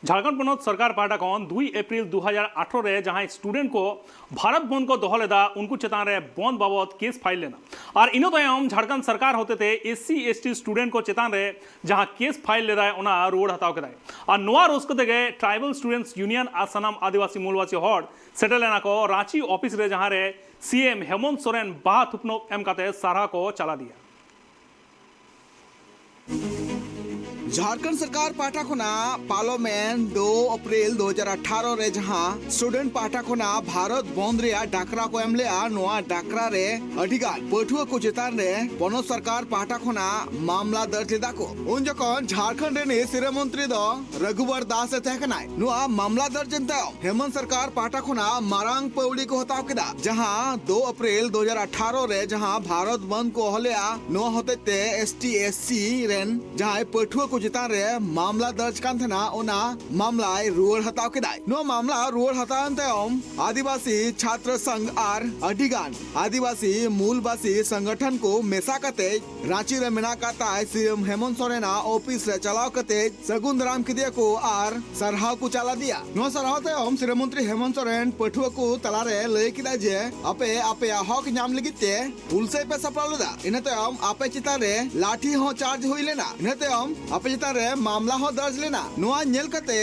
झारखंड पनत सरकार पाटा खन 2 एप्रिल 2018 रे जहां स्टूडेंट को भारत बंद को दोह लेदा उनको चेतान रे बंद बाबद केस फाइल लेना और इनो तयम झारखंड सरकार होते थे एससी एसटी स्टूडेंट को चेतान रे जहां केस फाइल लेदा ओना रोड हताव केदा और नोआ रोस्को तेगे ट्राइबल स्टूडेंट्स यूनियन आ सनाम आदिवासी मूलवासी हॉड सेटल लेना को रांची ऑफिस रे जहां रे सीएम हेमंत सोरेन बाहा थुपनो एम काते सारा को चला दिया। झारखंड सरकार पाटा खुना पार्लियामेंट 2 अप्रैल 2018 रे जहां स्टूडेंट पाटा खुना भारत बंद रे डाकरा को एमले नोआ डाकरा रे अधिकार पठुआ को चेतान रे पनत सरकार पाटा खुना मामला दर्ज लेदा को उन जखन झारखंड रे सिरे मंत्री दो रघुवर दास तहकनाय नोआ मामला दर्ज एंता हेमंत सरकार पाटा खुना मारांग पौड़ी को हताव केदा जहां 2 अप्रैल 2018 रे जहां भारत बंद को हलेया नोआ होते एसटी एससी रेन जहां पठुआ को चितान रे मामला दर्ज कान थना ओना मामला रुआड़ हताव केदाय नो मामला रुआड़ हतावन तयम आदिवासी छात्र संघ आर अधिगान आदिवासी मूलवासी संगठन को मेसा कते रांची रे मेना काता सीएम हेमंत सोरेन ऑफिस रे चलाव कते सगुन राम किदिया को आर सरहाव को चला दिया नो सरहाव तयम श्री मंत्री हेमंत सोरेन पठुआ को तलारे लय किदा जे आपे आपे हक नाम लगिते पुलसे पे सपलालुदा इने तयम आपे चितान रे लाठी हो चार्ज होई लेना इने तयम आपे रे मामला हो दर्ज लेना नोआ नेल कते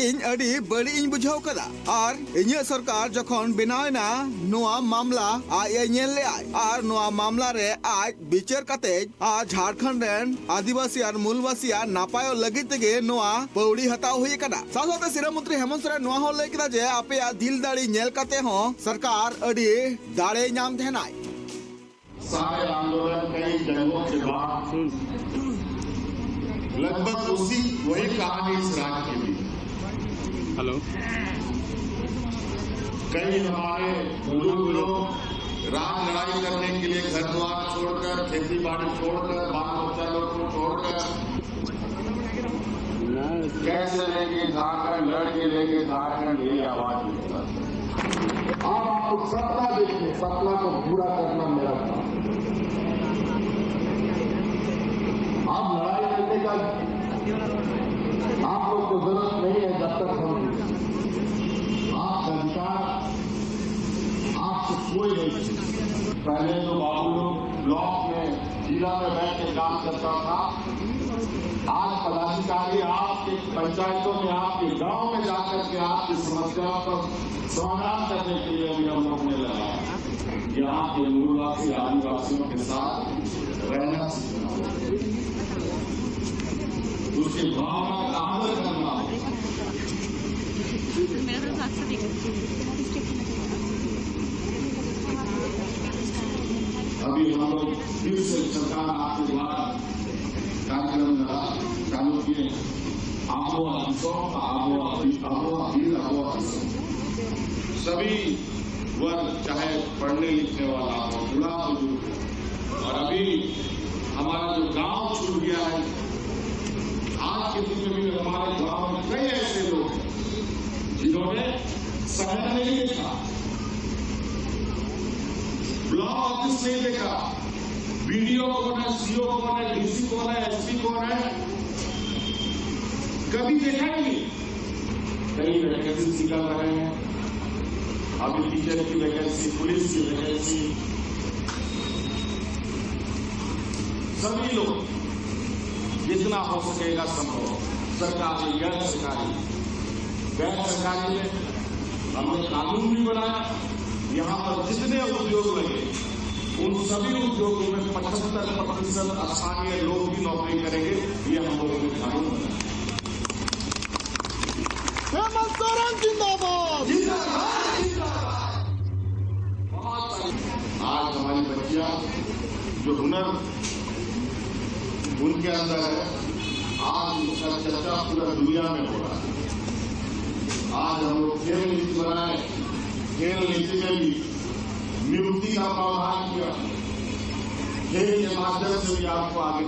इन अडी बड़ी इन बुझाव कदा और इन्या सरकार जखन बनावेना नोआ मामला आ नेल ले आय और नोआ मामला रे आज विचार कते आ झारखंड रेन आदिवासी और मूलवासी नापाय लगी तेगे नोआ पौड़ी हताव हुई कदा साथोते सिरा मंत्री हेमंत सोरेन नोआ हो ले कदा जे आपे दिल दाड़ी नेल कते हो सरकार अडी दाड़े नाम थेनाय सारे आंदोलन कई जंगों के बाद लगभग उसी वही कहानी इस राज्य की भी। हेलो कई हमारे बुजुर्ग लोग रात लड़ाई करने के लिए घर द्वार छोड़कर खेती बाड़ी छोड़कर बाल बच्चा लोग को छोड़कर कैसे लेके झारखंड लड़के लेके झारखंड यही आवाज निकला। अब आप सपना देखिए, सपना को पूरा करना मेरा काम। आप लड़ाई करने का आप लोग को जरूरत नहीं है जब तक हम आप सरकार आपसे कोई नहीं। पहले तो बाबू लोग ब्लॉक में जिला में बैठ के काम करता था, आज पदाधिकारी आपके पंचायतों में आपके गांव में जाकर के आपकी समस्याओं का समाधान करने के लिए भी हम लोग ने लगाया। यहाँ के मूलवासी आदिवासियों के साथ रहना उसकी भावना का आदर करना। अभी हम लोग फिर से सरकार आपके द्वारा कार्यक्रम चालू किए आबो सभी वर्ग चाहे पढ़ने लिखने वाला हो बुढ़ा हो और अभी हमारा जो गांव छूट गया है आज के दिन में भी हमारे गांव में कई ऐसे लोग हैं जिन्होंने शहर नहीं देखा, ब्लॉक ऑफिस नहीं देखा, बीडीओ कौन है, सीओ कौन है, डीसी कौन है, एसपी कौन है, कभी देखा ही नहीं। कई वैकेंसी निकल रहे हैं, अभी टीचर की वैकेंसी, पुलिस की वैकेंसी, सभी लोग जितना हो सकेगा संभव सरकारी गैर सरकारी में हमने कानून भी बनाया। यहाँ पर जितने उद्योग लगे उन सभी उद्योगों में 75% स्थानीय लोग भी नौकरी करेंगे, ये हम लोगों ने कानून बनाया। हेमंत सोरेन जिंदाबाद जिंदाबाद जिंदाबाद। आज हमारी बच्चियां जो हुनर उनके अंदर है, आज उसका चर्चा पूरा दुनिया में हो रहा है। आज हम लोग खेल नीति बनाए, खेल नीति में भी नियुक्ति का प्रावधान किया, खेल के माध्यम से भी आपको आगे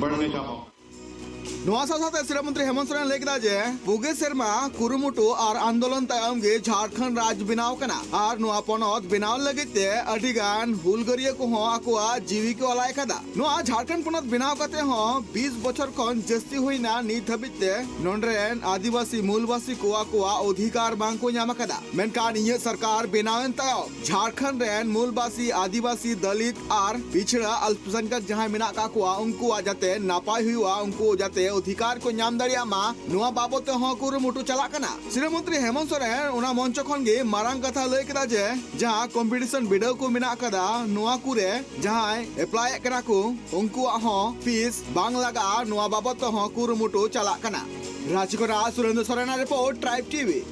बढ़ने का मौका। नोआ साथे श्री मंत्री हेमंत सोरेन लay keda je पुगे सेरमा कुरुमुटु और आंदोलन तायम गे झारखंड राज बनाव कना और नोआ पनत बनाव लगित ते अडिगान हुलगरिया को हो आकुआ जीवी को अलाय कदा नोआ झारखंड पनत बनाव कते हो 20 बछर खन जस्ती होइना नित हबित ते नोंड्रेन आदिवासी मूलवासी को आकुआ अधिकार बांग को ᱧᱟᱢ कदा मेनकान इये सरकार बनावन तायो झारखंड रेन मूलवासी आदिवासी दलित और पिछड़ा अल्पसंख्यक जहां मेना का कुआ उनको जाते नापाय हुआ उनको जाते अधिकार को ᱧᱟᱢ दाड़िया मा नोआ बाबत हो कुरुमुटु चला कना श्री मंत्री हेमंत सोरेन उना मंच खन गे मारांग कथा लय कदा जे जहां कंपटीशन बिडाव को मेना कदा नोआ कुरे जहां एप्लाई करा को उनको हो फीस बांग लगा नोआ बाबत हो कुरुमुटु चला कना Rajkot Surendra Soren report tribe TV.